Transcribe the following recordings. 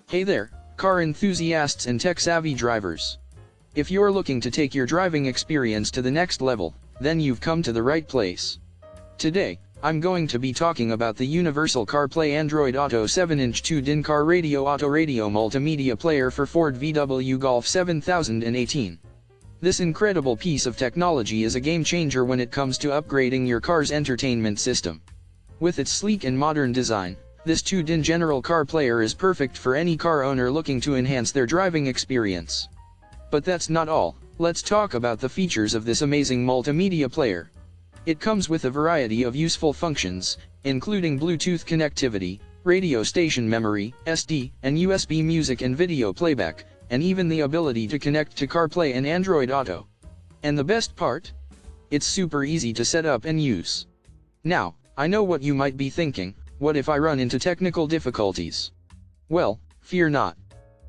Hey there, car enthusiasts and tech-savvy drivers. If you're looking to take your driving experience to the next level, then you've come to the right place. Today, I'm going to be talking about the Universal CarPlay Android Auto 7-inch 2-DIN car radio Autoradio multimedia player for Ford VW Golf 7018. This incredible piece of technology is a game-changer when it comes to upgrading your car's entertainment system. With its sleek and modern design, this 2-DIN general car player is perfect for any car owner looking to enhance their driving experience. But that's not all. Let's talk about the features of this amazing multimedia player. It comes with a variety of useful functions, including Bluetooth connectivity, radio station memory, SD, and USB music and video playback, and even the ability to connect to CarPlay and Android Auto. And the best part? It's super easy to set up and use. Now, I know what you might be thinking: what if I run into technical difficulties? Well, fear not.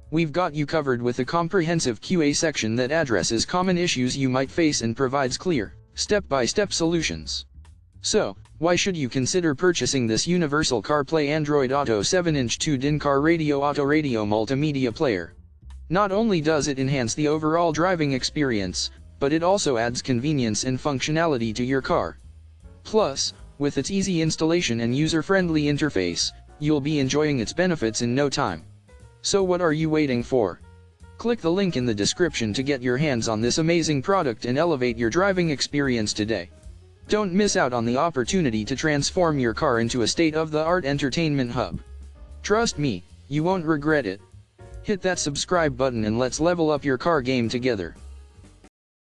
We've got you covered with a comprehensive QA section that addresses common issues you might face and provides clear, step-by-step solutions. So, why should you consider purchasing this Universal CarPlay Android Auto 7-inch 2-DIN car radio Autoradio multimedia player? Not only does it enhance the overall driving experience, but it also adds convenience and functionality to your car. Plus, with its easy installation and user-friendly interface, you'll be enjoying its benefits in no time. So what are you waiting for? Click the link in the description to get your hands on this amazing product and elevate your driving experience today. Don't miss out on the opportunity to transform your car into a state-of-the-art entertainment hub. Trust me, you won't regret it. Hit that subscribe button and let's level up your car game together.